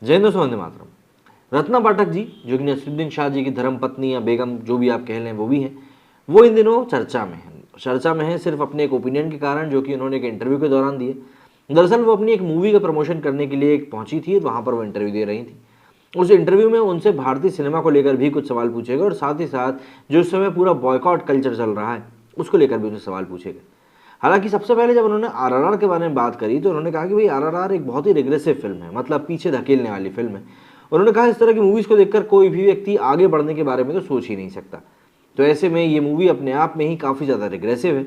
जय हिंद दोस्तों, वंदे मातरम। रत्ना पाठक जी, जो कि नसीरुद्दीन शाह जी की धर्मपत्नी या बेगम जो भी आप कह लें वो भी हैं, वो इन दिनों चर्चा में है। चर्चा में है सिर्फ अपने एक ओपिनियन के कारण, जो कि उन्होंने एक इंटरव्यू के दौरान दिए। दरअसल वो अपनी एक मूवी का प्रमोशन करने के लिए पहुंची थी, वहाँ पर वो इंटरव्यू दे रही थी। उस इंटरव्यू में उनसे भारतीय सिनेमा को लेकर भी कुछ सवाल पूछे गए और साथ ही साथ जो इस समय पूरा बॉयकॉट कल्चर चल रहा है उसको लेकर भी उनसे सवाल पूछे गए। हालांकि सबसे पहले जब उन्होंने आरआरआर के बारे में बात करी तो उन्होंने कहा कि भाई आरआरआर एक बहुत ही रिग्रेसिव फिल्म है, मतलब पीछे धकेलने वाली फिल्म है। उन्होंने कहा इस तरह की मूवीज़ को देखकर कोई भी व्यक्ति आगे बढ़ने के बारे में तो सोच ही नहीं सकता। तो ऐसे में ये मूवी अपने आप में ही काफ़ी ज़्यादा रिग्रेसिव है।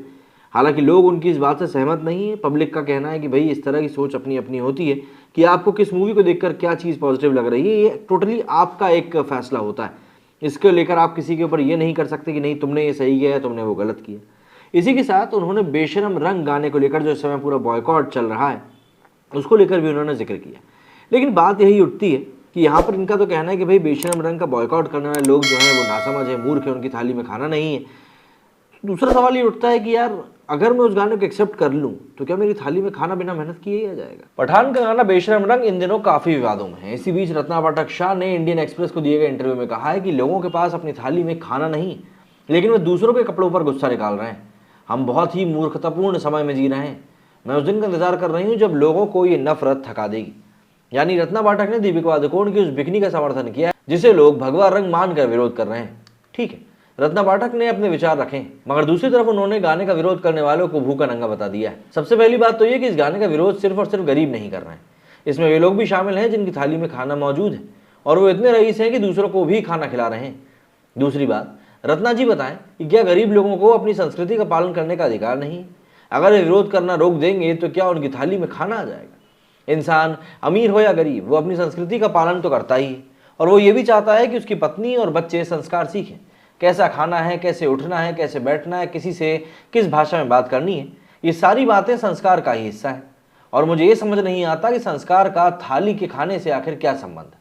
हालांकि लोग उनकी इस बात से सहमत नहीं है। पब्लिक का कहना है कि भाई इस तरह की सोच अपनी अपनी होती है कि आपको किस मूवी को देखकर क्या चीज़ पॉजिटिव लग रही है, ये टोटली आपका एक फैसला होता है। इसको लेकर आप किसी के ऊपर ये नहीं कर सकते कि नहीं तुमने ये सही किया है, तुमने वो गलत किया। इसी के साथ उन्होंने बेशरम रंग गाने को लेकर जो इस समय पूरा बॉयकॉट चल रहा है उसको लेकर भी उन्होंने जिक्र किया। लेकिन बात यही उठती है कि यहाँ पर इनका तो कहना है कि भाई बेशरम रंग का बॉयकॉट करने वाले लोग जो हैं वो नासमझ है, मूर्ख है, उनकी थाली में खाना नहीं है। दूसरा सवाल ये उठता है कि यार अगर मैं उस गाने को एक्सेप्ट कर लूँ तो क्या मेरी थाली में खाना बिना मेहनत किए ही आ जाएगा। पठान का गाना बेशरम रंग इन दिनों काफी विवादों में है। इसी बीच रत्ना पाठक शाह ने इंडियन एक्सप्रेस को दिए गए इंटरव्यू में कहा है कि लोगों के पास अपनी थाली में खाना नहीं, लेकिन वे दूसरों के कपड़ों पर गुस्सा निकाल रहे हैं। हम बहुत ही मूर्खतापूर्ण समय में जी रहे हैं। मैं उस दिन का इंतजार कर रही हूँ जब लोगों को ये नफरत थका देगी। यानी रत्ना पाठक ने दीपिका पादुकोण की उस बिकनी का समर्थन किया जिसे लोग भगवा रंग मानकर विरोध कर रहे हैं। ठीक है, रत्ना पाठक ने अपने विचार रखे, मगर दूसरी तरफ उन्होंने गाने का विरोध करने वालों को भूखा नंगा बता दिया है। सबसे पहली बात तो ये कि इस गाने का विरोध सिर्फ और सिर्फ गरीब नहीं कर रहे हैं, इसमें वे लोग भी शामिल हैं जिनकी थाली में खाना मौजूद है और वो इतने रईस हैं कि दूसरों को भी खाना खिला रहे हैं। दूसरी बात, रत्ना जी बताएं कि क्या गरीब लोगों को अपनी संस्कृति का पालन करने का अधिकार नहीं? अगर वे विरोध करना रोक देंगे तो क्या उनकी थाली में खाना आ जाएगा? इंसान अमीर हो या गरीब, वो अपनी संस्कृति का पालन तो करता ही है और वो ये भी चाहता है कि उसकी पत्नी और बच्चे संस्कार सीखें, कैसा खाना है, कैसे उठना है, कैसे बैठना है, किसी से किस भाषा में बात करनी है। ये सारी बातें संस्कार का ही हिस्सा है और मुझे ये समझ नहीं आता कि संस्कार का थाली के खाने से आखिर क्या संबंध है।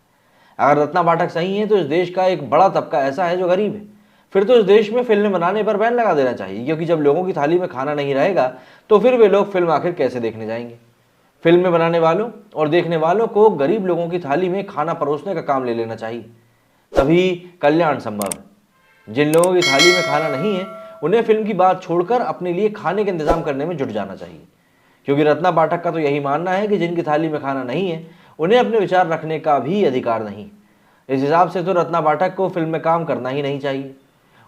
अगर रत्ना पाठक सही है तो इस देश का एक बड़ा तबका ऐसा है जो गरीब है। फिर तो इस देश में फिल्में बनाने पर बैन लगा देना चाहिए, क्योंकि जब लोगों की थाली में खाना नहीं रहेगा तो फिर वे लोग फिल्म आखिर कैसे देखने जाएंगे। फिल्में बनाने वालों और देखने वालों को गरीब लोगों की थाली में खाना परोसने का काम ले लेना चाहिए, तभी कल्याण संभव है। जिन लोगों की थाली में खाना नहीं है उन्हें फिल्म की बात छोड़कर अपने लिए खाने का इंतजाम करने में जुट जाना चाहिए, क्योंकि रत्ना पाठक का तो यही मानना है कि जिनकी थाली में खाना नहीं है उन्हें अपने विचार रखने का भी अधिकार नहीं। इस हिसाब से तो रत्ना पाठक को फिल्म में काम करना ही नहीं चाहिए।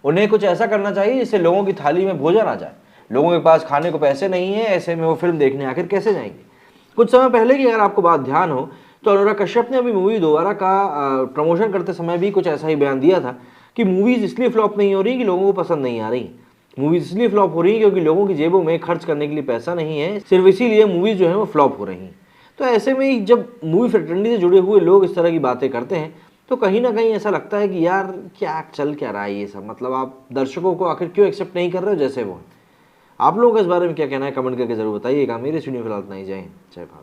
उन्हें कुछ ऐसा करना चाहिए जिससे लोगों की थाली में भोजन आ जाए। लोगों के पास खाने को पैसे नहीं है, ऐसे में वो फिल्म देखने आखिर कैसे जाएंगे। कुछ समय पहले की अगर आपको बात ध्यान हो तो अनुराग कश्यप ने अभी मूवी दोबारा का प्रमोशन करते समय भी कुछ ऐसा ही बयान दिया था कि मूवीज़ इसलिए फ्लॉप नहीं हो रही कि लोगों को पसंद नहीं आ रही, मूवीज़ इसलिए फ्लॉप हो रही है क्योंकि लोगों की जेबों में खर्च करने के लिए पैसा नहीं है, सिर्फ इसीलिए मूवीज़ जो है वो फ्लॉप हो रही हैं। तो ऐसे में जब मूवी फ्रेटर्निटी से जुड़े हुए लोग इस तरह की बातें करते हैं तो कहीं ना कहीं ऐसा लगता है कि यार क्या चल क्या रहा है ये सब, मतलब आप दर्शकों को आखिर क्यों एक्सेप्ट नहीं कर रहे हो जैसे वो हैं। आप लोगों का इस बारे में क्या कहना है कमेंट करके जरूर बताइएगा। मेरे सुनिए फिलहाल इतना ही। जय हिंद, जय भारत।